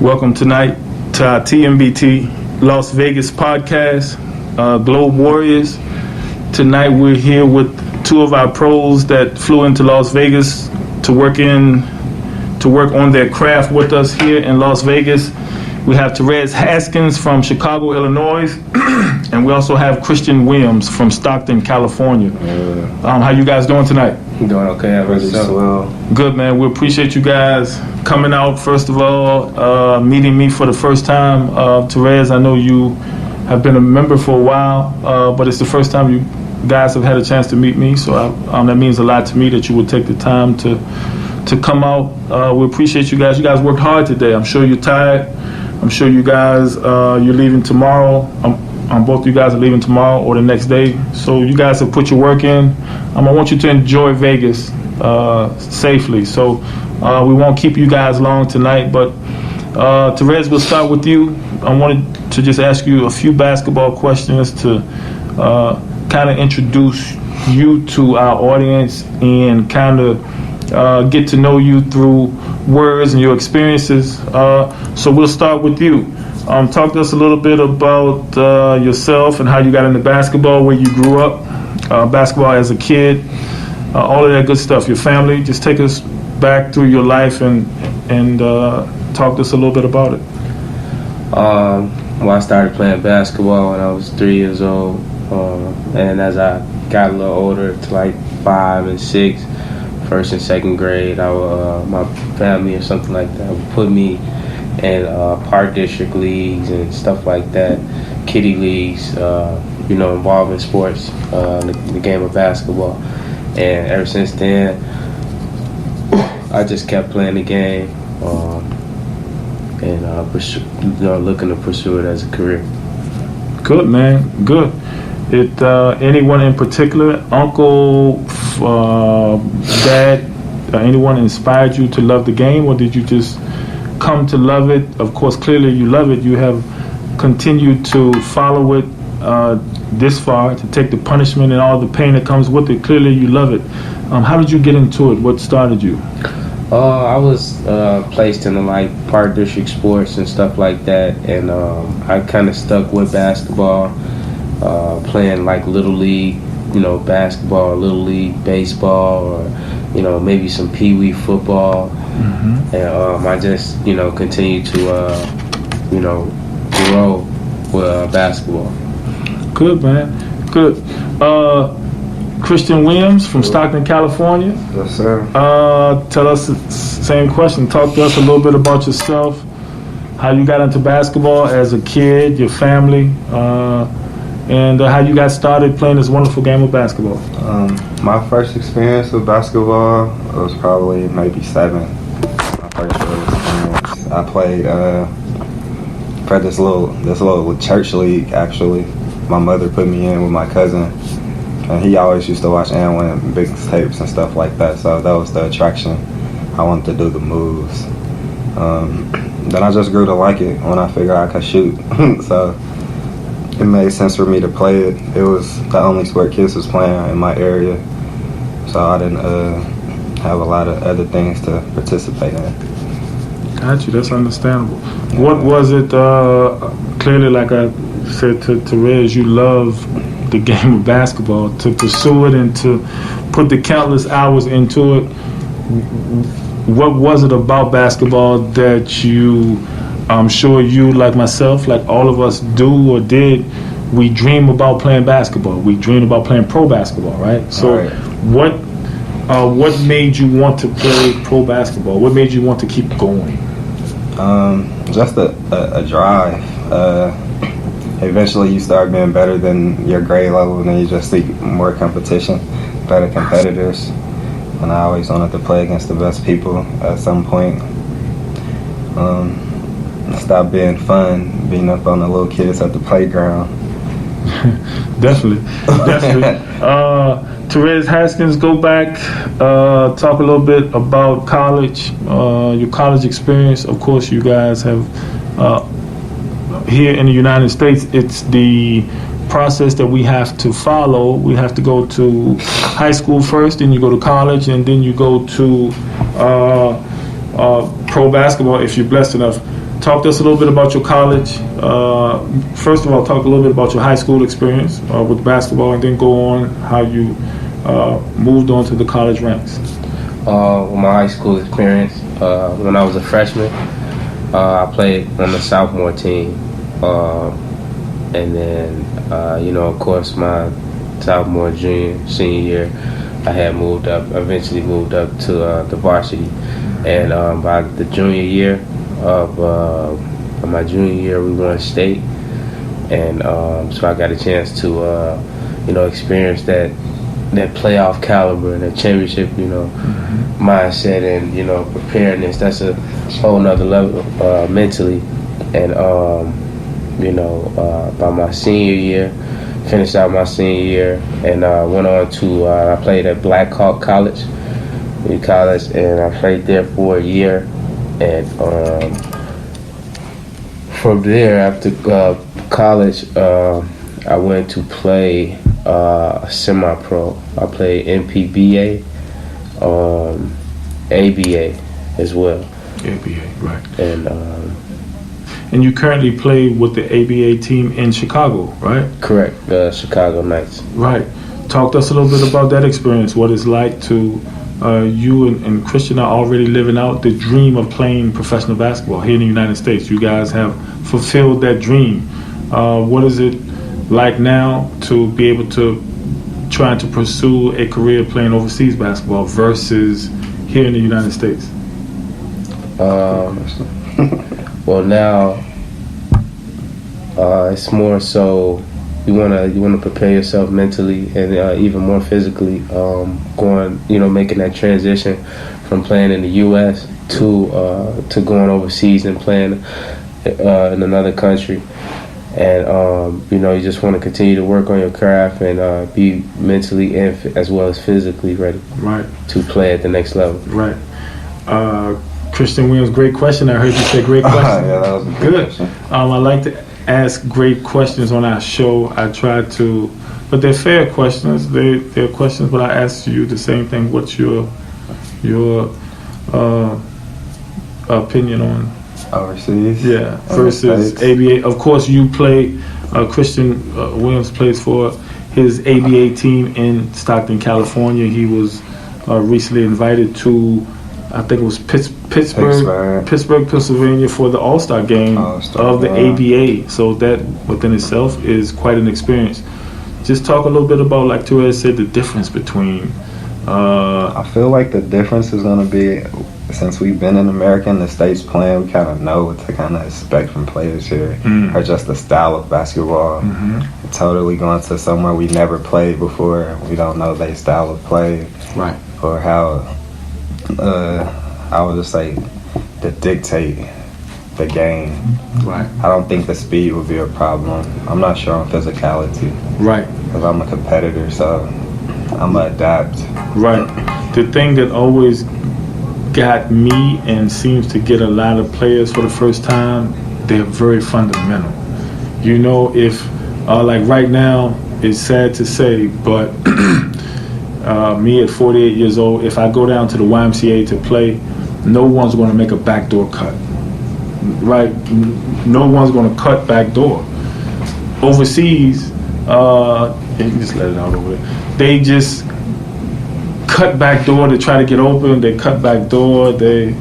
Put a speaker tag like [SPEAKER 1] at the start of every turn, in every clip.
[SPEAKER 1] Welcome tonight to our TMBT Las Vegas podcast, Globe Warriors. Tonight we're here with two of our pros that flew into Las Vegas to work on their craft with us here in Las Vegas. We have Terez Haskins from Chicago, Illinois, and we also have Christian Williams from Stockton, California. How you guys doing tonight?
[SPEAKER 2] Doing okay. How about yourself?
[SPEAKER 1] Good, man. We appreciate you guys coming out, first of all, meeting me for the first time. Terez, I know you have been a member for a while, but it's the first time you guys have had a chance to meet me, so that means a lot to me that you would take the time to come out. We appreciate you guys. You guys worked hard today. I'm sure you're tired. I'm sure you guys, you're leaving tomorrow. Both of you guys are leaving tomorrow or the next day. So you guys have put your work in. I want you to enjoy Vegas safely. So we won't keep you guys long tonight. But Terez, we'll start with you. I wanted to just ask you a few basketball questions to kind of introduce you to our audience and kind of get to know you through words and your experiences. So we'll start with you. Talk to us a little bit about yourself and how you got into basketball, where you grew up, basketball as a kid, all of that good stuff, your family. Just take us back through your life and talk to us a little bit about it.
[SPEAKER 2] Well, I started playing basketball when I was 3 years old, and as I got a little older, to like 5 and 6, first and second grade, my family or something like that would put me in park district leagues and stuff like that, kiddie leagues, involving sports, the game of basketball. And ever since then, I just kept playing the game and looking to pursue it as a career.
[SPEAKER 1] Good, man. Good. Anyone in particular, uncle, dad, anyone inspired you to love the game, or did you just come to love it? Of course, clearly you love it. You have continued to follow it this far, to take the punishment and all the pain that comes with it. Clearly you love it. How did you get into it? What started you?
[SPEAKER 2] I was placed in park district sports and stuff like that, and I kind of stuck with basketball, playing little league, basketball, little league baseball, or maybe some pee-wee football. Mm-hmm. And I just continue to grow with basketball.
[SPEAKER 1] Good, man. Good. Christian Williams from Stockton, California.
[SPEAKER 3] Yes, sir.
[SPEAKER 1] Tell us the same question. Talk to us a little bit about yourself, how you got into basketball as a kid, your family, and how you got started playing this wonderful game of basketball.
[SPEAKER 3] My first experience with basketball was probably maybe 7. My first real experience. I played for this little church league. Actually, my mother put me in with my cousin, and he always used to watch and win big tapes and stuff like that. So that was the attraction. I wanted to do the moves. Then I just grew to like it when I figured I could shoot. So it made sense for me to play it. It was the only sport kids was playing in my area, so I didn't have a lot of other things to participate in.
[SPEAKER 1] Got you. That's understandable. Yeah. What was it? Clearly, like I said to Terez, you love the game of basketball. To pursue it and to put the countless hours into it. What was it about basketball that you? I'm sure you, like myself, like all of us do or did, we dream about playing basketball. We dream about playing pro basketball, right? So
[SPEAKER 3] right.
[SPEAKER 1] What made you want to play pro basketball? What made you want to keep going?
[SPEAKER 3] Just a drive. Eventually you start being better than your grade level, and then you just see more competition, better competitors. And I always wanted to play against the best people at some point. Stop being fun, beating up on the little kids at the playground.
[SPEAKER 1] Definitely. Terez Haskins, go back, talk a little bit about college, your college experience. Of course, you guys have, here in the United States, it's the process that we have to follow. We have to go to high school first, then you go to college, and then you go to pro basketball if you're blessed enough. talk to us a little bit about your college. First of all, talk a little bit about your high school experience with basketball, and then go on how you moved on to the college ranks.
[SPEAKER 2] My high school experience, when I was a freshman, I played on the sophomore team. And then, of course, my sophomore, junior, senior year, I had eventually moved up to the varsity. And by the junior year of my junior year, we won state. And so I got a chance to, experience that playoff caliber and that championship, mindset and, preparedness. That's a whole nother level mentally. And, by my senior year, finished out my senior year, and went on to, I played at Black Hawk College, and I played there for a year. And from there, after college, I went to play semi-pro. I played NPBA, ABA as well.
[SPEAKER 1] ABA, right.
[SPEAKER 2] And
[SPEAKER 1] you currently play with the ABA team in Chicago, right?
[SPEAKER 2] Correct, the Chicago Knights.
[SPEAKER 1] Right. Talk to us a little bit about that experience, what it's like to, you and Christian are already living out the dream of playing professional basketball here in the United States. You guys have fulfilled that dream. What is it like now to be able to try to pursue a career playing overseas basketball versus here in the United States?
[SPEAKER 2] Well, now it's more so you wanna prepare yourself mentally and even more physically. Making that transition from playing in the U.S. to going overseas and playing in another country. And you just want to continue to work on your craft and be mentally and as well as physically ready,
[SPEAKER 1] right,
[SPEAKER 2] to play at the next level.
[SPEAKER 1] Right. Christian Williams, great question. I heard you say great question.
[SPEAKER 3] Yeah, that was a good question.
[SPEAKER 1] I like to ask great questions on our show. I try to, but they're fair questions. They're questions, but I ask you the same thing. What's your opinion on
[SPEAKER 3] overseas?
[SPEAKER 1] Yeah, versus ABA. Of course, you play. Christian Williams plays for his ABA team in Stockton, California. He was recently invited to, I think it was Pittsburgh, Pennsylvania, for the All-Star game of the ABA. So that within itself is quite an experience. Just talk a little bit about, like Terez said, the difference between.
[SPEAKER 3] I feel like the difference is going to be, since we've been in America and the States playing, we kind of know what to kind of expect from players here, or just the style of basketball. Totally going to somewhere we never played before, we don't know their style of play,
[SPEAKER 1] right,
[SPEAKER 3] or how, I would just say, to dictate the game.
[SPEAKER 1] Right.
[SPEAKER 3] I don't think the speed would be a problem. I'm not sure on physicality.
[SPEAKER 1] Right.
[SPEAKER 3] Because I'm a competitor, so I'm going to adapt. Right.
[SPEAKER 1] The thing that always got me and seems to get a lot of players for the first time, they're very fundamental. If, like right now, it's sad to say, but me at 48 years old, if I go down to the YMCA to play, no one's going to make a backdoor cut. Right? No one's going to cut backdoor. Overseas, you can just let it out over there. They just cut back door to try to get open. They cut back door. They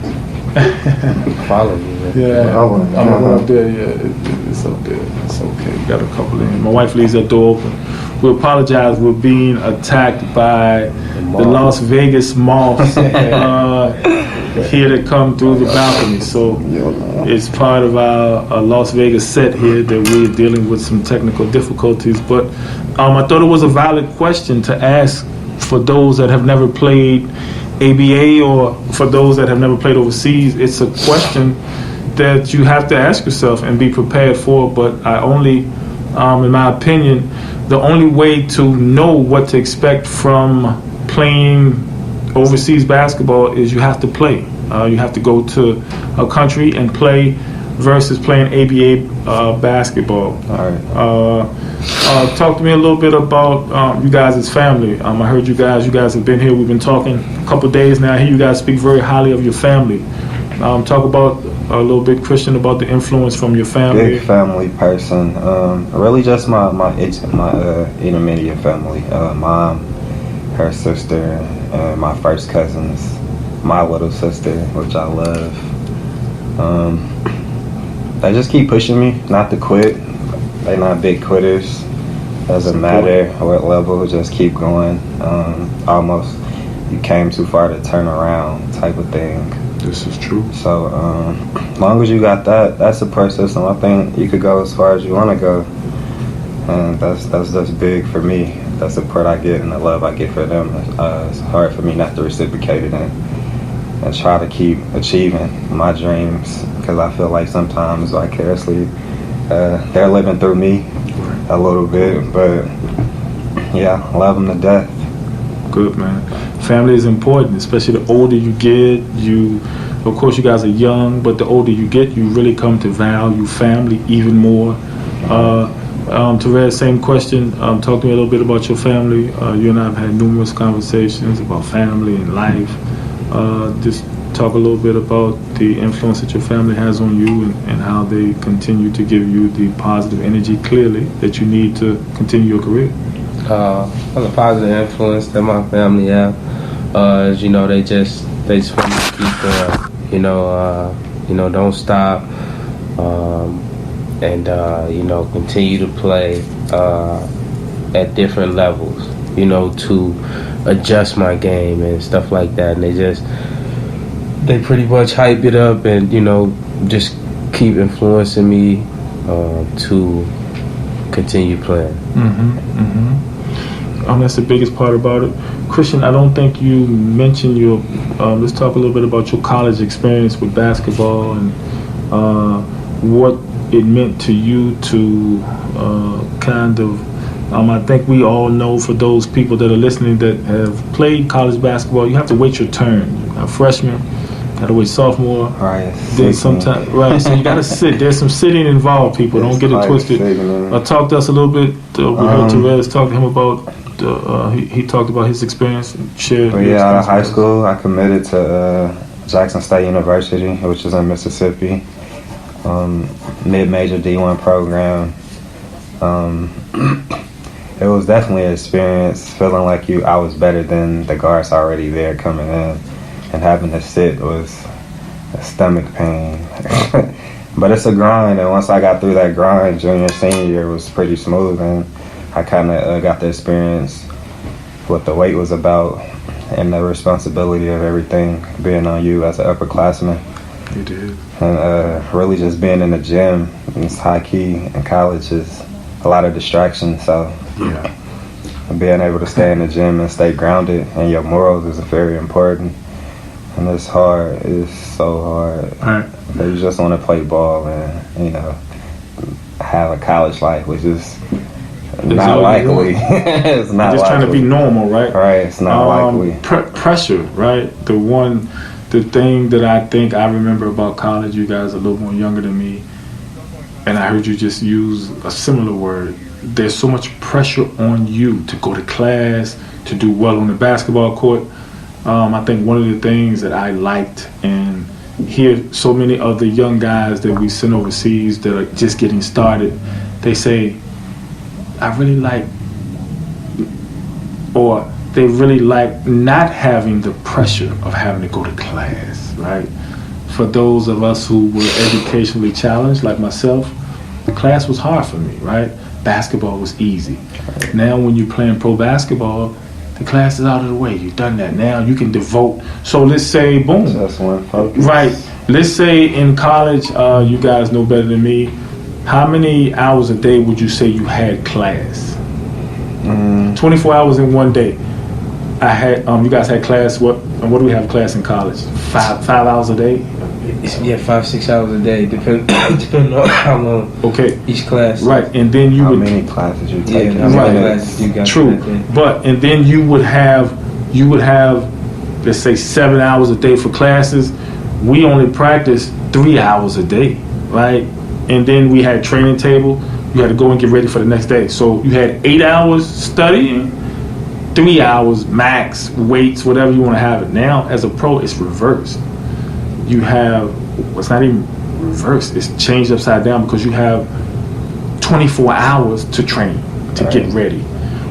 [SPEAKER 2] follow you.
[SPEAKER 1] Yeah, I'm up there. Yeah, it's up there. It's okay. We got a couple in. My wife leaves that door open. We apologize. We're being attacked by the Las Vegas moths here to come through the balcony. So it's part of our Las Vegas set here that we're dealing with some technical difficulties. But I thought it was a valid question to ask for those that have never played ABA or for those that have never played overseas. It's a question that you have to ask yourself and be prepared for. But I only, in my opinion, the only way to know what to expect from playing overseas basketball is you have to play. You have to go to a country and play versus playing ABA basketball.
[SPEAKER 3] All right.
[SPEAKER 1] Talk to me a little bit about you guys as family. I heard you guys have been here. We've been talking a couple days now. I hear you guys speak very highly of your family. Talk about a little bit, Christian, about the influence from your family?
[SPEAKER 3] Big family person. Really just my intermediate family. Mom, her sister, and my first cousins. My little sister, which I love. They just keep pushing me not to quit. They're not big quitters. Doesn't matter what level, just keep going. Almost you came too far to turn around type of thing.
[SPEAKER 1] This is true.
[SPEAKER 3] So as long as you got that, that's a support system. I think you could go as far as you want to go. And that's big for me. The support I get and the love I get for them. It's hard for me not to reciprocate it and try to keep achieving my dreams, because I feel like sometimes vicariously they're living through me a little bit, but yeah, love them to death.
[SPEAKER 1] Good, man. Family is important, especially the older you get. Of course, you guys are young, but the older you get, you really come to value family even more. Terez, same question. Talk to me a little bit about your family. You and I have had numerous conversations about family and life. Just talk a little bit about the influence that your family has on you and how they continue to give you the positive energy, clearly, that you need to continue your career.
[SPEAKER 2] The positive influence that my family have is, they just want me to keep going. Don't stop, and continue to play at different levels. To adjust my game and stuff like that. And they pretty much hype it up and, just keep influencing me to continue playing.
[SPEAKER 1] That's the biggest part about it. Christian, I don't think you mentioned your, let's talk a little bit about your college experience with basketball and what it meant to you to I think we all know, for those people that are listening that have played college basketball, you have to wait your turn. A freshman, got to wait sophomore.
[SPEAKER 3] Right.
[SPEAKER 1] Then sometimes, right. So you got to sit. There's some sitting involved, people. Don't get it twisted. Talk to us a little bit. We heard Terez talk to him about. He talked about his experience and shared.
[SPEAKER 3] Out of high school, I committed to Jackson State University, which is in Mississippi. Mid-major D1 program. It was definitely an experience, feeling like I was better than the guards already there coming in, and having to sit was a stomach pain. But it's a grind, and once I got through that grind, junior, senior year was pretty smooth, and I kind of got to experience what the weight was about and the responsibility of everything being on you as an upperclassman.
[SPEAKER 1] You did.
[SPEAKER 3] And really just being in the gym, it's high key in college is a lot of distractions, so
[SPEAKER 1] yeah,
[SPEAKER 3] being able to stay in the gym and stay grounded and your morals is very important. And it's hard. It's so hard.
[SPEAKER 1] Right.
[SPEAKER 3] You just want to play ball and have a college life, which is not likely. It's not
[SPEAKER 1] just
[SPEAKER 3] likely.
[SPEAKER 1] trying to be normal, right?
[SPEAKER 3] Right. It's not likely.
[SPEAKER 1] Pressure, right? The thing that I think I remember about college, you guys are a little more younger than me, and I heard you just use a similar word. There's so much pressure on you to go to class, to do well on the basketball court. I think one of the things that I liked and hear so many of the young guys that we send overseas that are just getting started, they say, I really like, or they really like not having the pressure of having to go to class, right? For those of us who were educationally challenged, like myself, class was hard for me, right? Basketball was easy. Now when you're playing pro basketball, the class is out of the way. You've done that. Now you can devote. So let's say, boom.
[SPEAKER 3] Just one focus.
[SPEAKER 1] Right. Let's say in college, you guys know better than me, how many hours a day would you say you had class? 24 hours in one day. I had. You guys had class. What do we have class in college? Five hours a day.
[SPEAKER 2] 5-6 hours a day, depending on how long.
[SPEAKER 1] Okay.
[SPEAKER 2] Each class.
[SPEAKER 1] Right, and then you
[SPEAKER 3] How
[SPEAKER 1] would.
[SPEAKER 3] many classes you take?
[SPEAKER 2] How many classes you got?
[SPEAKER 1] True, and then you would have, let's say 7 hours a day for classes. We only practiced 3 hours a day, right? And then we had training table. You had to go and get ready for the next day. So you had 8 hours studying, 3 hours max, weights, whatever you want to have it. Now, as a pro, it's reversed. you have, it's not even reversed, it's changed upside down because you have 24 hours to train, to get ready.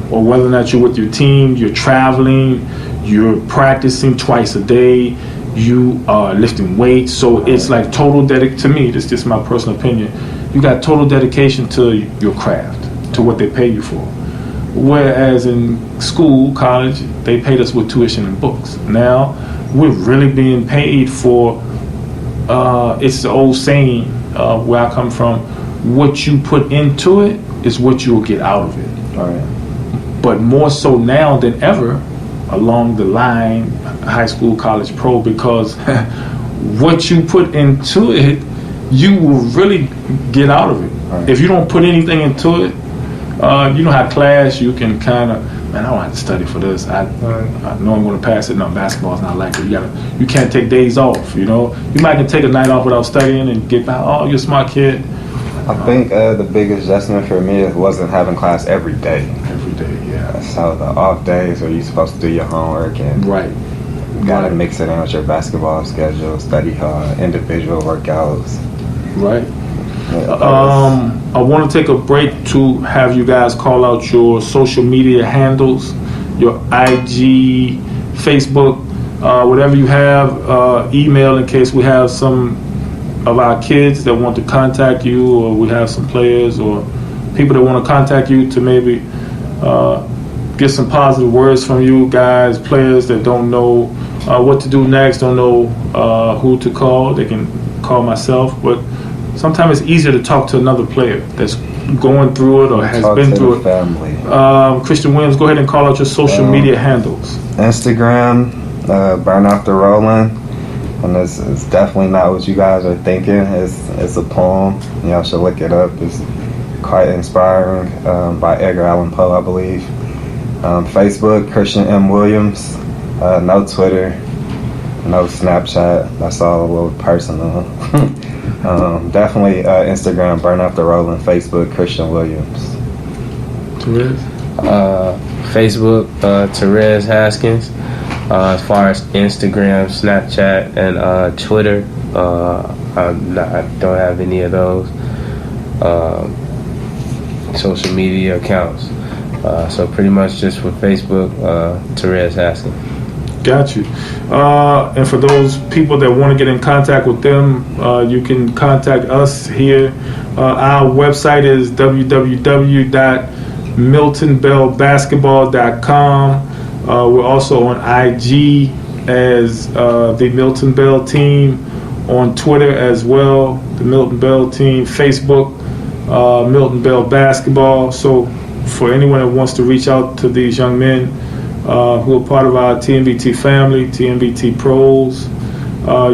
[SPEAKER 1] Or whether or not you're with your team, you're traveling, you're practicing twice a day, you are lifting weights. So it's like total to me, this is just my personal opinion, you got total dedication to your craft, to what they pay you for. Whereas in school, college, they paid us with tuition and books. Now, we're really being paid for, it's the old saying where I come from, what you put into it is what you will get out of it. But more so now than ever, along the line, high school, college, pro, because what you put into it, you will really get out of it. If you don't put anything into it, you know how class you can kind of, man, I don't have to study for this. I know I'm going to pass it. No, basketball's not like it. You can't take days off. You know, you might can take a night off without studying and get back. Oh, you're a smart kid.
[SPEAKER 3] I think the biggest adjustment for me wasn't having class every day.
[SPEAKER 1] Every day, yeah.
[SPEAKER 3] So the off days where you're supposed to do your homework and you gotta mix it in with your basketball schedule, study hard, individual workouts.
[SPEAKER 1] Right. I want to take a break to have you guys call out your social media handles, your IG, Facebook, whatever you have, email in case we have some of our kids that want to contact you, or we have some players or people that want to contact you to maybe get some positive words from you guys, players that don't know what to do next, don't know who to call. They can call myself, but sometimes it's easier to talk to another player that's going through it or has been through it.
[SPEAKER 3] Family.
[SPEAKER 1] Christian Williams, go ahead and call out your social media handles.
[SPEAKER 3] Instagram, Burn Off the Rollin'. And it's definitely not what you guys are thinking. It's a poem. Y'all should look it up. It's quite inspiring, by Edgar Allan Poe, I believe. Facebook, Christian M. Williams. No Twitter, no Snapchat. That's all a little personal. Definitely Instagram, Burn Off the Rollin'. Facebook, Christian Williams.
[SPEAKER 1] Terez?
[SPEAKER 2] Facebook, Terez Haskins. As far as Instagram, Snapchat, and Twitter, I don't have any of those social media accounts. So pretty much just for Facebook, Terez Haskins.
[SPEAKER 1] Got you. And for those people that want to get in contact with them, you can contact us here. Our website is www.miltonbellbasketball.com. We're also on IG as the Milton Bell team, on Twitter as well, the Milton Bell team, Facebook, Milton Bell Basketball. So for anyone that wants to reach out to these young men who are part of our TMBT family, TMBT pros,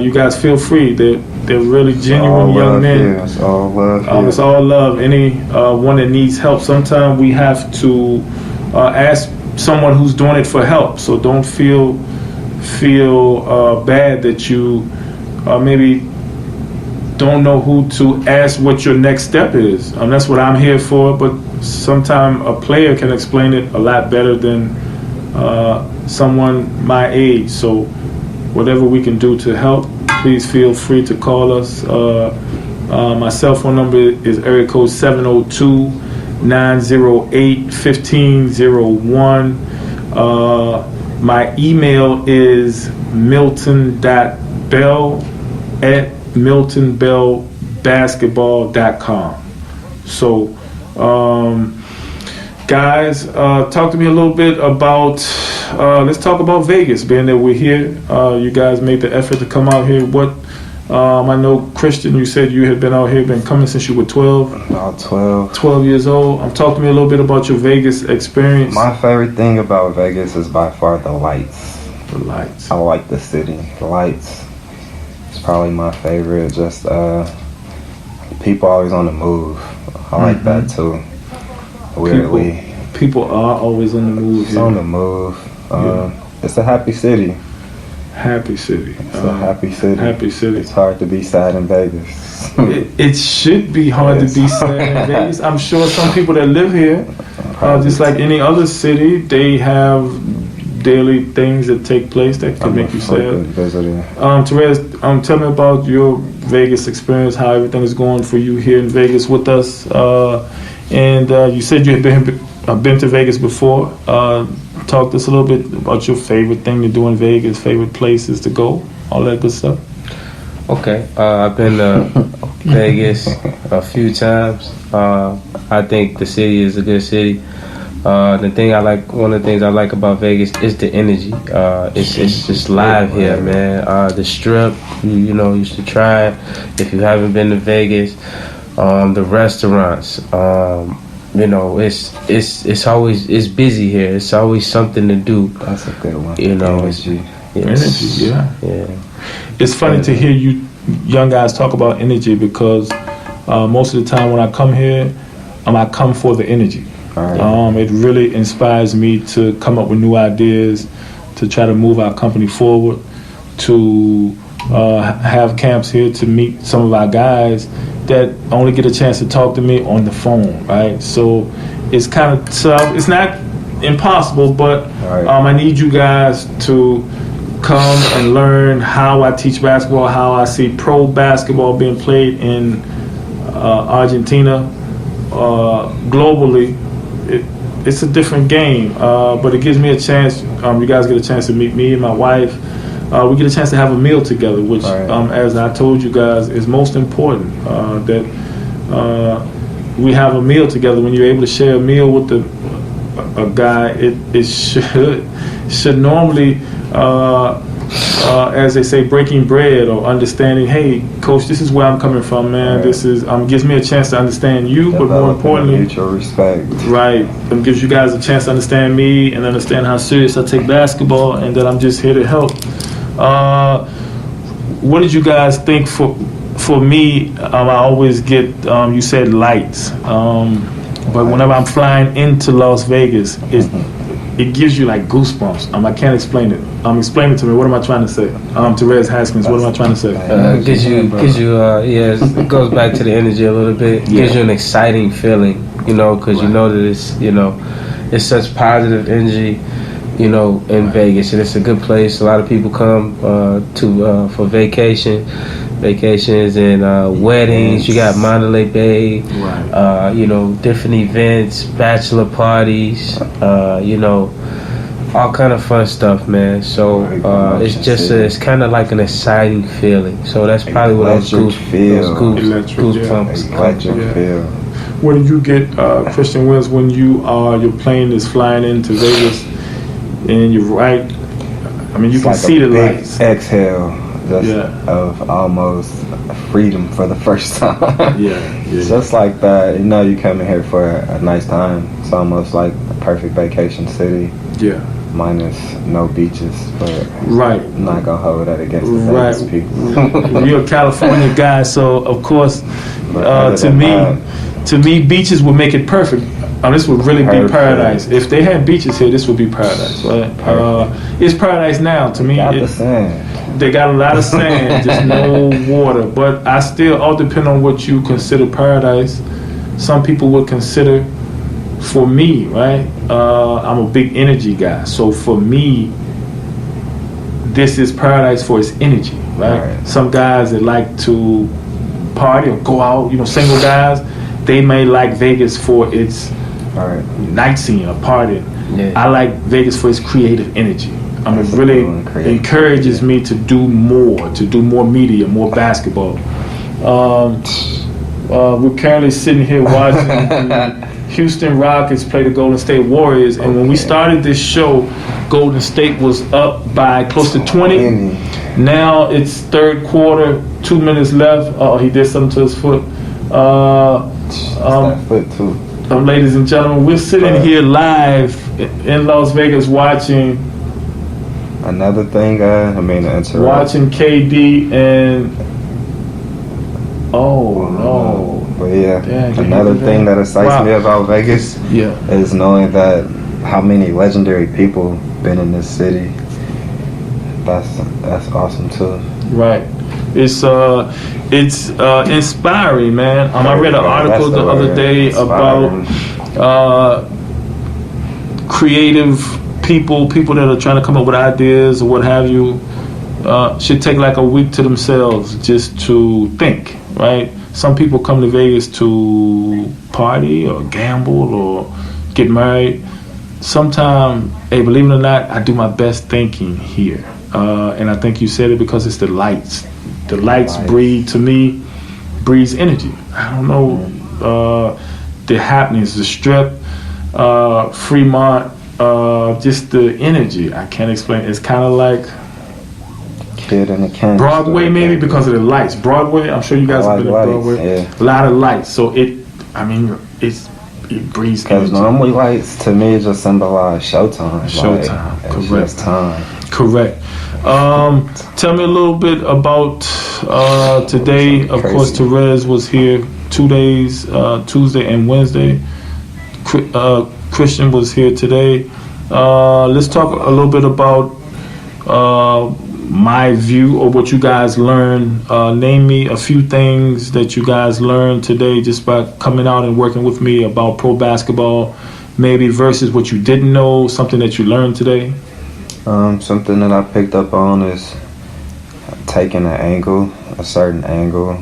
[SPEAKER 1] you guys feel free. They're really genuine young men.
[SPEAKER 3] It's all love.
[SPEAKER 1] It's all love. Any one that needs help, sometimes we have to ask someone who's doing it for help. So don't feel bad that you maybe don't know who to ask what your next step is. That's what I'm here for, but sometimes a player can explain it a lot better than someone my age. So whatever we can do to help, please feel free to call us. My cell phone number is area code 702-908-1501. My email is milton.bell@miltonbellbasketball.com. So, guys, talk to me a little bit about, let's talk about Vegas, being that we're here. You guys made the effort to come out here. I know, Christian, you said you had been out here, been coming since you were 12.
[SPEAKER 3] About 12.
[SPEAKER 1] 12 years old. Talk to me a little bit about your Vegas experience.
[SPEAKER 3] My favorite thing about Vegas is by far the lights.
[SPEAKER 1] The lights.
[SPEAKER 3] I like the city. The lights. It's probably my favorite. Just people always on the move. I like that too. Weirdly.
[SPEAKER 1] People are always on the move.
[SPEAKER 3] It's on the move. It's a happy city.
[SPEAKER 1] Happy city.
[SPEAKER 3] It's a happy city.
[SPEAKER 1] Happy city.
[SPEAKER 3] It's hard to be sad in Vegas.
[SPEAKER 1] It should be hard to be sad in Vegas. I'm sure some people that live here, just like any other city, they have daily things that take place that could make you sad. Terez, tell me about your Vegas experience, how everything is going for you here in Vegas with us. And you said you had been to Vegas before. Talk to us a little bit about your favorite thing to do in Vegas, favorite places to go, all that good stuff.
[SPEAKER 2] Okay, I've been to Vegas a few times. I think the city is a good city. One of the things I like about Vegas is the energy. It's just live here, man. The Strip, you should try it if you haven't been to Vegas. The restaurants, it's always busy here. It's always something to do.
[SPEAKER 3] That's a good one.
[SPEAKER 1] Energy, yeah. It's funny to hear you young guys talk about energy because most of the time when I come here, I come for the energy. Right. It really inspires me to come up with new ideas, to try to move our company forward, to have camps here, to meet some of our guys that only get a chance to talk to me on the phone, right? So it's kind of tough. It's not impossible, but I need you guys to come and learn how I teach basketball, how I see pro basketball being played in Argentina, globally. It's a different game, but it gives me a chance. You guys get a chance to meet me and my wife. We get a chance to have a meal together, which, as I told you guys, is most important. That we have a meal together. When you're able to share a meal with a guy, it should normally, as they say, breaking bread or understanding. Hey, coach, this is where I'm coming from, man. This is gives me a chance to understand you, but more importantly,
[SPEAKER 3] mutual respect.
[SPEAKER 1] Right, it gives you guys a chance to understand me and understand how serious I take basketball, and that I'm just here to help. What did you guys think for me? I always get you said lights, but whenever I'm flying into Las Vegas, it gives you like goosebumps. I can't explain it. Explain it to me. What am I trying to say? Terez Haskins, what am I trying to say?
[SPEAKER 2] Gives you, it goes back to the energy a little bit. Gives you an exciting feeling, because you know that it's such positive energy, in Vegas, and it's a good place. A lot of people come for vacations and weddings. You got Mandalay Bay, different events, bachelor parties, all kind of fun stuff, man. So it's kind of like an exciting feeling. So that's probably what those goosebumps.
[SPEAKER 3] Electric feel.
[SPEAKER 1] Where do you get Christian Wills when your plane is flying into Vegas and you're right? You can see the lights.
[SPEAKER 3] Exhale. Of almost freedom for the first time. It's just like that. You come in here for a nice time. It's almost like a perfect vacation city. Minus no beaches, but I'm not gonna hold that against the Vegas people.
[SPEAKER 1] You're a California guy, so of course, to me, beaches would make it perfect. This would really be paradise. If they had beaches here, this would be paradise. Right? It's paradise now. To me, they got a lot of sand, just no water. But I still, all depend on what you consider paradise. Some people would consider, for me, right? I'm a big energy guy. So for me, this is paradise for its energy, right? Some guys that like to party or go out, single guys, they may like Vegas for its night scene or party. I like Vegas for its creative energy. It really encourages me to do more media, more basketball. We're currently sitting here watching the Houston Rockets play the Golden State Warriors, and when we started this show, Golden State was up by close to 20. Now it's third quarter, 2 minutes left. He did something to his foot.
[SPEAKER 3] That foot too.
[SPEAKER 1] Ladies and gentlemen, we're sitting here live in Las Vegas watching.
[SPEAKER 3] Another thing,
[SPEAKER 1] watching KD and no.
[SPEAKER 3] But another thing that excites me about Vegas is knowing that how many legendary people been in this city. That's awesome too.
[SPEAKER 1] Right. It's inspiring, man. I read an article the other day about creative people that are trying to come up with ideas or what have you should take like a week to themselves just to think, right? Some people come to Vegas to party or gamble or get married. Sometimes, hey, believe it or not, I do my best thinking here. And I think you said it because it's the lights. The lights breathes energy. I don't know, the happenings, the Strip, Fremont, just the energy. I can't explain. It's kind of like
[SPEAKER 3] Kid in the candy
[SPEAKER 1] Broadway,
[SPEAKER 3] store,
[SPEAKER 1] maybe
[SPEAKER 3] candy.
[SPEAKER 1] because of the lights. Broadway, I'm sure you guys have been to
[SPEAKER 3] lights,
[SPEAKER 1] Broadway.
[SPEAKER 3] yeah.
[SPEAKER 1] A lot of lights. So it breathes
[SPEAKER 3] Because
[SPEAKER 1] energy.
[SPEAKER 3] normally lights to me just symbolize showtime.
[SPEAKER 1] Showtime,
[SPEAKER 3] It's
[SPEAKER 1] correct.
[SPEAKER 3] just time.
[SPEAKER 1] Correct. Tell me a little bit about today. Of
[SPEAKER 3] Crazy.
[SPEAKER 1] course, Terez was here 2 days, Tuesday and Wednesday. Christian was here today. Let's talk a little bit about my view or what you guys learned. Name me a few things that you guys learned today just by coming out and working with me about pro basketball, maybe versus what you didn't know, something that you learned today.
[SPEAKER 3] Something that I picked up on is taking an angle, a certain angle.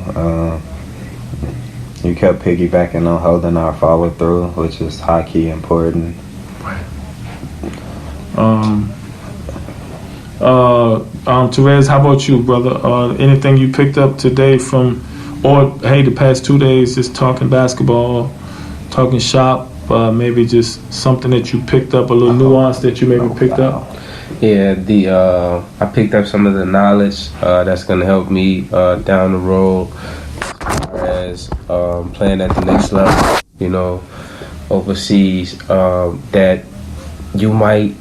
[SPEAKER 3] You kept piggybacking on holding our follow through, which is high key important.
[SPEAKER 1] Terez, how about you, brother? Anything you picked up today from, or hey, the past 2 days, just talking basketball, talking shop, maybe just something that you picked up, a little nuance that you maybe picked up?
[SPEAKER 2] Yeah, I picked up some of the knowledge that's gonna help me down the road as playing at the next level. You know, overseas, that you might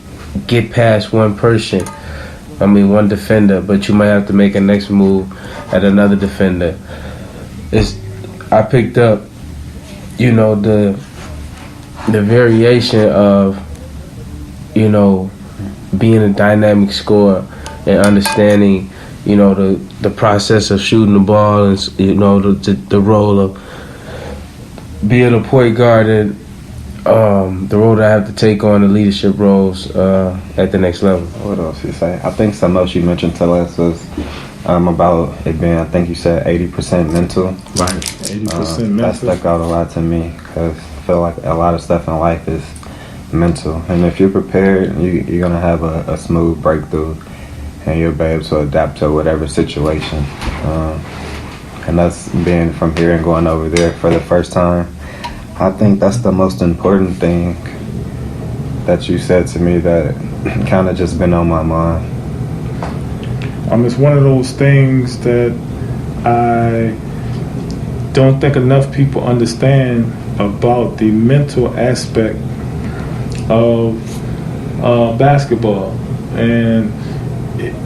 [SPEAKER 2] get past one person. I mean, one defender, but you might have to make a next move at another defender. I picked up, you know, the variation of, you know, being a dynamic scorer and understanding, you know, the process of shooting the ball and, you know, the role of being a point guard and the role that I have to take on, the leadership roles at the next level.
[SPEAKER 3] What else you say? I think something else you mentioned to us was about it being, I think you said 80% mental.
[SPEAKER 1] Right, 80%
[SPEAKER 3] That
[SPEAKER 1] mental.
[SPEAKER 3] stuck out a lot to me because I feel like a lot of stuff in life is mental. And if you're prepared, you're going to have a smooth breakthrough and you'll be able to adapt to whatever situation. And that's being from here and going over there for the first time. I think that's the most important thing that you said to me that kind of just been on my mind.
[SPEAKER 1] It's one of those things that I don't think enough people understand about the mental aspect of basketball, and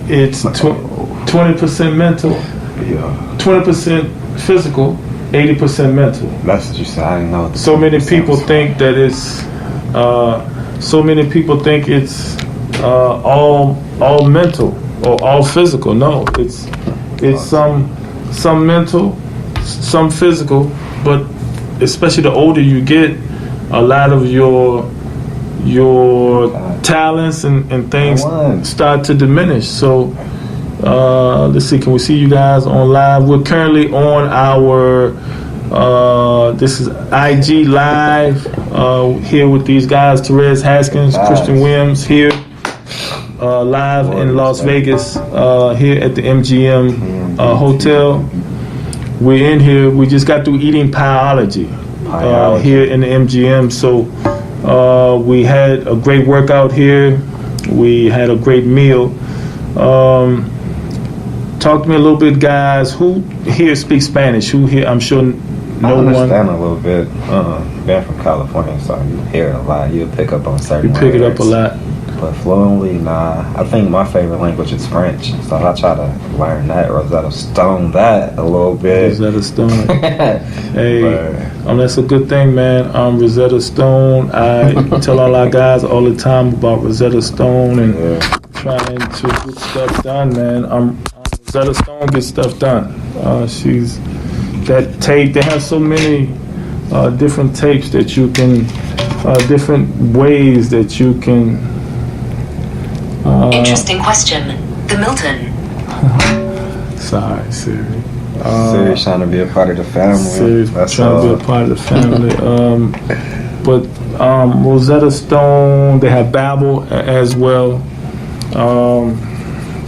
[SPEAKER 1] it's 20% mental, 20% physical, 80% mental.
[SPEAKER 3] That's what you said. I didn't know. What
[SPEAKER 1] So many people think that it's all mental or all physical. No, it's some mental, some physical, but especially the older you get, a lot of your talents and things start to diminish. So let's see, can we see you guys on live? We're currently on our this is IG live here with these guys, Terez, Haskins, Christian Williams here live in Las Vegas here at the MGM Hotel. We're in here. We just got through eating Pieology here in the MGM. So we had a great workout here. We had a great meal. Talk to me a little bit, guys. Who here speaks Spanish? Who here? I'm sure no
[SPEAKER 3] I
[SPEAKER 1] one.
[SPEAKER 3] understand a little bit. Being from California, so you hear it a lot. You pick up on certain
[SPEAKER 1] You pick it up a
[SPEAKER 3] words.
[SPEAKER 1] lot.
[SPEAKER 3] But fluently, nah. I think my favorite language is French, so I try to learn that, Rosetta Stone that a little bit.
[SPEAKER 1] Rosetta Stone. Hey,
[SPEAKER 3] But
[SPEAKER 1] that's a good thing, man. Rosetta Stone. I tell all our guys all the time about Rosetta Stone and trying to get stuff done, man. Rosetta Stone gets stuff done. She's that tape. They have so many different tapes that you can, different ways that you can
[SPEAKER 4] Interesting question. The Milton.
[SPEAKER 1] Sorry, Siri.
[SPEAKER 3] Serious trying to be a part of the family.
[SPEAKER 1] Serious
[SPEAKER 3] That's
[SPEAKER 1] trying
[SPEAKER 3] all.
[SPEAKER 1] to be a part of the family. But Rosetta Stone, they have Babel as well.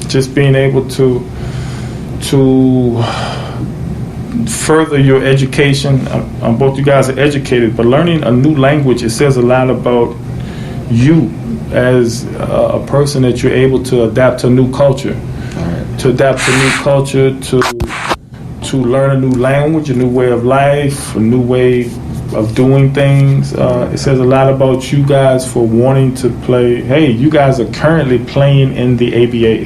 [SPEAKER 1] Just being able to further your education. Both you guys are educated, but learning a new language, it says a lot about you as a person, that you're able to adapt to a new culture. To adapt to new culture, to learn a new language, a new way of life, a new way of doing things. It says a lot about you guys for wanting to play. Hey, you guys are currently playing in the ABA.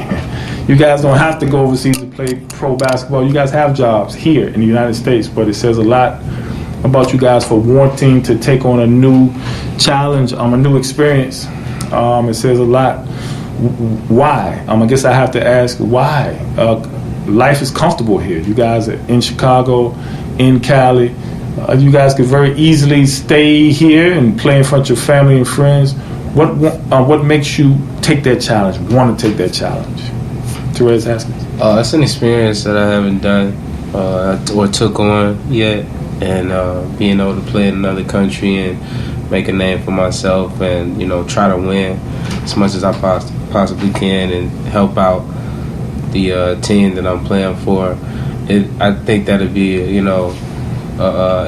[SPEAKER 1] You guys don't have to go overseas to play pro basketball. You guys have jobs here in the United States, but it says a lot about you guys for wanting to take on a new challenge, a new experience. It says a lot. Why? I guess I have to ask why. Life is comfortable here. You guys are in Chicago, in Cali. You guys could very easily stay here and play in front of your family and friends. What makes you take that challenge, want to take that challenge? Terez Haskins.
[SPEAKER 2] It's an experience that I haven't done or took on yet, and being able to play in another country and make a name for myself, and try to win as much as I possibly can and help out the team that I'm playing for. I think that'd be a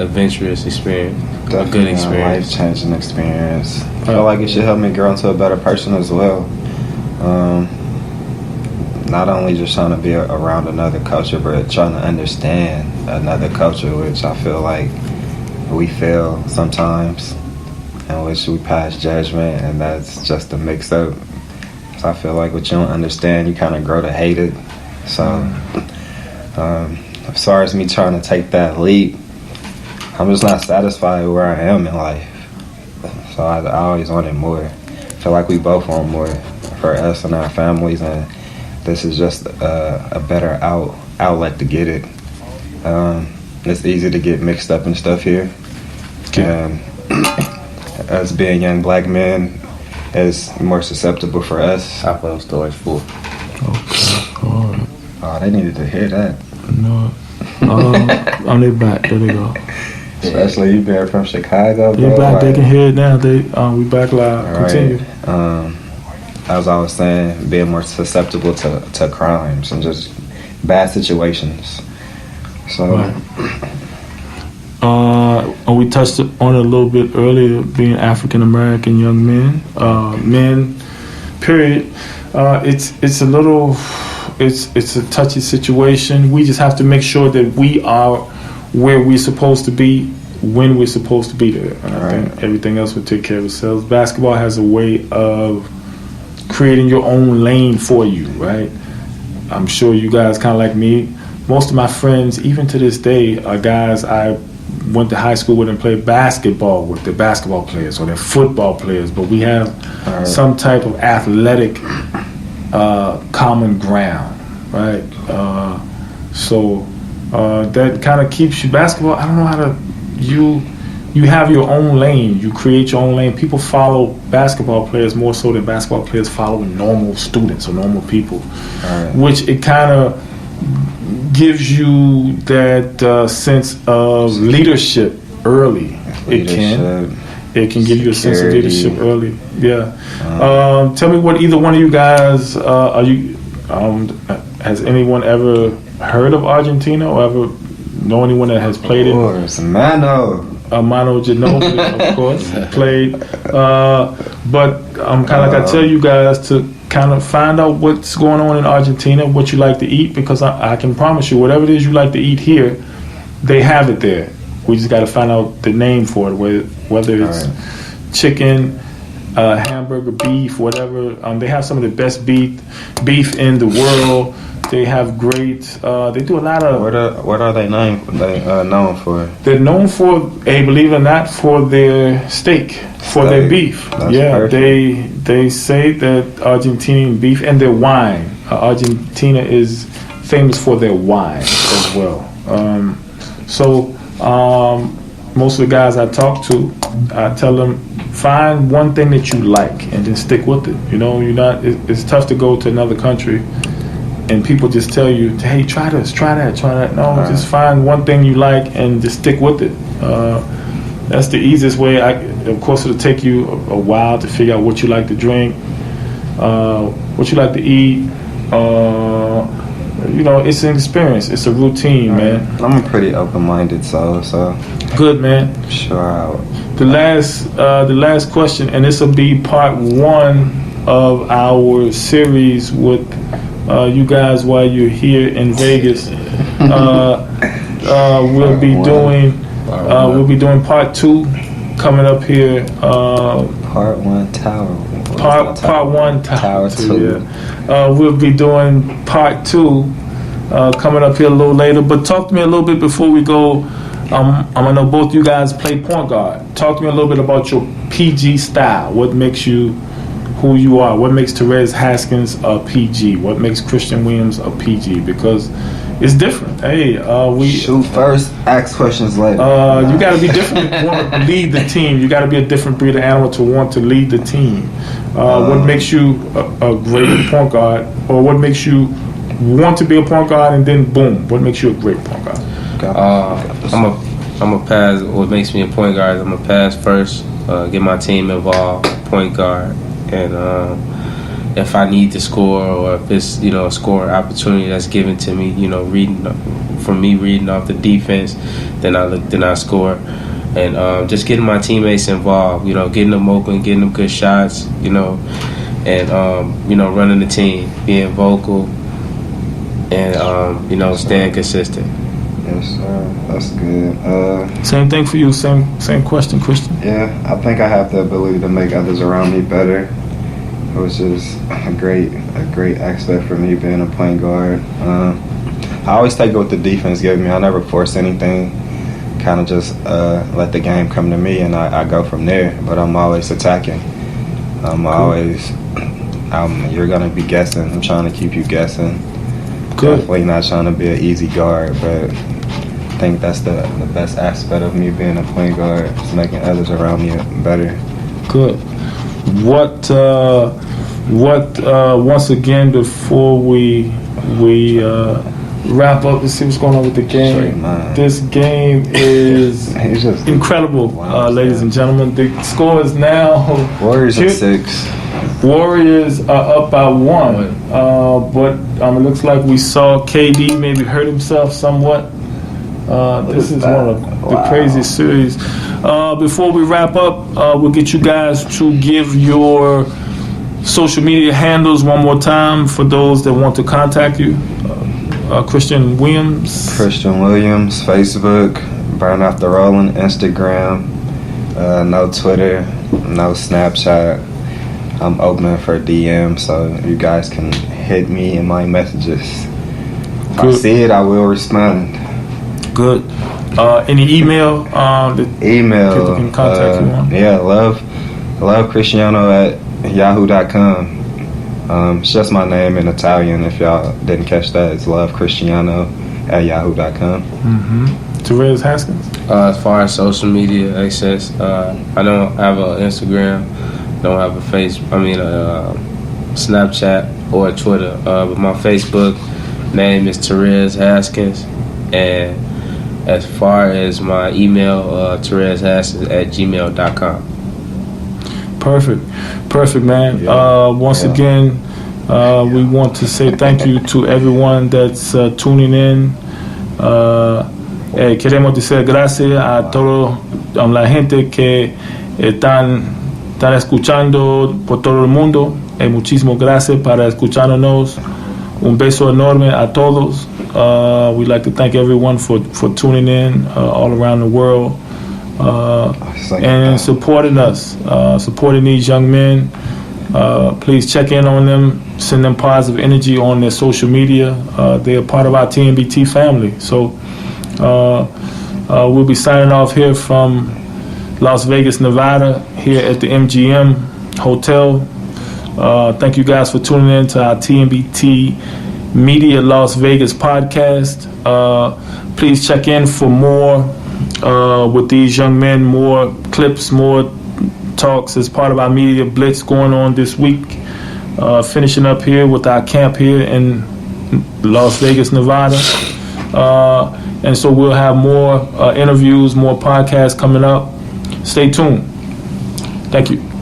[SPEAKER 2] adventurous experience,
[SPEAKER 3] Definitely
[SPEAKER 2] a good experience,
[SPEAKER 3] life-changing experience. I feel like it should help me grow into a better person as well. Not only just trying to be around another culture, but trying to understand another culture, which I feel like we fail sometimes, in which we pass judgment, and that's just a mix-up. So I feel like what you don't understand, you kind of grow to hate it. So as far as me trying to take that leap, I'm just not satisfied where I am in life. So I always wanted more. I feel like we both want more for us and our families, and this is just a better outlet to get it. It's easy to get mixed up in stuff here. And us being young black men is more susceptible for us.
[SPEAKER 2] I play storage full.
[SPEAKER 1] Okay. All right.
[SPEAKER 3] Oh, they needed to hear that.
[SPEAKER 1] No. On their back. There they go.
[SPEAKER 3] Especially you being from Chicago, bro.
[SPEAKER 1] They're back. They
[SPEAKER 3] like-
[SPEAKER 1] can hear it now. We back live.
[SPEAKER 3] All
[SPEAKER 1] Continue.
[SPEAKER 3] right. As I was saying, being more susceptible to crimes and just bad situations. So,
[SPEAKER 1] Right. We touched on it a little bit earlier, being African American young men, period. It's a touchy situation. We just have to make sure that we are where we're supposed to be when we're supposed to be there. And I think everything else will take care of itself. Basketball has a way of creating your own lane for you, right? I'm sure you guys kind of like me. Most of my friends, even to this day, are guys I went to high school with and played basketball with. They're basketball players or they're football players, but we have some type of athletic common ground, right? So that kind of keeps you basketball. I don't know how to you have your own lane. You create your own lane. People follow basketball players more so than basketball players follow normal students or normal people, which it kind of gives you that sense of leadership early. It can give you a sense of leadership early. Yeah. Tell me what either one of you guys has anyone ever heard of Argentina or ever know anyone that has played it?
[SPEAKER 3] Of course,
[SPEAKER 1] Mano Ginobili, of course, played. But I'm kind of like I tell you guys to kind of find out what's going on in Argentina, what you like to eat, because I can promise you, whatever it is you like to eat here, they have it there. We just got to find out the name for it, whether it's chicken, hamburger, beef, whatever. They have some of the best beef in the world. They have great. They do a lot of.
[SPEAKER 3] What are they known for?
[SPEAKER 1] They're known for, believe it or not, for their steak, for their beef.
[SPEAKER 3] That's
[SPEAKER 1] yeah,
[SPEAKER 3] perfect.
[SPEAKER 1] they say that Argentinian beef and their wine. Argentina is famous for their wine as well. most of the guys I talk to, I tell them, find one thing that you like and then stick with it. You know, it's tough to go to another country and people just tell you, hey, try this, try that, try that. No, just find one thing you like and just stick with it. That's the easiest way. Of course, it'll take you a while to figure out what you like to drink, what you like to eat. You know, it's an experience. It's a routine, man.
[SPEAKER 3] I'm a pretty open-minded soul, so
[SPEAKER 1] good, man.
[SPEAKER 3] Sure.
[SPEAKER 1] The last question, and this will be part 1 of our series with you guys while you're here in Vegas. We'll be doing part 2 coming up here.
[SPEAKER 3] Part 1 Tower.
[SPEAKER 1] Part 1
[SPEAKER 3] Tower 2.
[SPEAKER 1] Yeah. We'll be doing part 2 coming up here a little later. But talk to me a little bit before we go. I know both you guys play point guard. Talk to me a little bit about your PG style. What makes you who you are? What makes Terez Haskins a PG? What makes Christian Williams a PG? Because it's different. Hey, we
[SPEAKER 3] shoot first, ask questions later.
[SPEAKER 1] You got to be different to want to lead the team. You got to be a different breed of animal to want to lead the team. What makes you a great point guard, or what makes you want to be a point guard, and then boom, what makes you a great point guard?
[SPEAKER 2] I'm a pass. What makes me a point guard is I'm a pass first, get my team involved, point guard, and if I need to score or if it's a scoring opportunity that's given to me, reading off the defense, then I score, and just getting my teammates involved, getting them open, getting them good shots, and running the team, being vocal, and staying consistent.
[SPEAKER 3] Yes, sir. That's good. Same
[SPEAKER 1] thing for you. Same question, Christian.
[SPEAKER 3] Yeah, I think I have the ability to make others around me better, which is a great aspect for me being a point guard. I always take what the defense gives me. I never force anything. Kind of just let the game come to me, and I go from there. But I'm always attacking. You're gonna be guessing. I'm trying to keep you guessing.
[SPEAKER 1] Good.
[SPEAKER 3] Definitely not trying to be an easy guard, but I think that's the best aspect of me being a point guard, is making others around me better.
[SPEAKER 1] Good. What once again, before we wrap up, let's see what's going on with the game. This game is incredible, ladies and gentlemen. The score is now
[SPEAKER 3] Warriors at 6.
[SPEAKER 1] Warriors are up by 1, but it looks like we saw KD maybe hurt himself somewhat. This is one of the craziest series. Before we wrap up, we'll get you guys to give your social media handles one more time for those that want to contact you. Christian Williams,
[SPEAKER 3] Facebook, Burn After Rolling, Instagram, no Twitter, no Snapchat. I'm open for DM, so you guys can hit me in my messages. If I see it, I will respond.
[SPEAKER 1] Good. Any email that people can contact you on?
[SPEAKER 3] Yeah, love Cristiano at yahoo.com. It's just my name in Italian. If y'all didn't catch that, it's Love Cristiano at yahoo.com.
[SPEAKER 1] Terez Haskins.
[SPEAKER 2] As far as social media access, I don't have an Instagram, don't have a Snapchat or a Twitter. But my Facebook name is Terez Haskins, and as far as my email, terezhaskins at gmail.com.
[SPEAKER 1] Perfect, man. Once again, we want to say thank you to everyone that's tuning in. Queremos decir gracias a toda la gente que están escuchando por todo el mundo. Muchísimas gracias para escucharnos. Un beso enorme a todos. We'd like to thank everyone for tuning in all around the world. And supporting us, supporting these young men. Please check in on them, send them positive energy on their social media. They're part of our TNBT family. So we'll be signing off here from Las Vegas, Nevada, here at the MGM Hotel. Thank you guys for tuning in to our TNBT Media Las Vegas podcast. Please check in for more with these young men, more clips, more talks as part of our media blitz going on this week. Finishing up here with our camp here in Las Vegas, Nevada. And so we'll have more interviews, more podcasts coming up. Stay tuned. Thank you.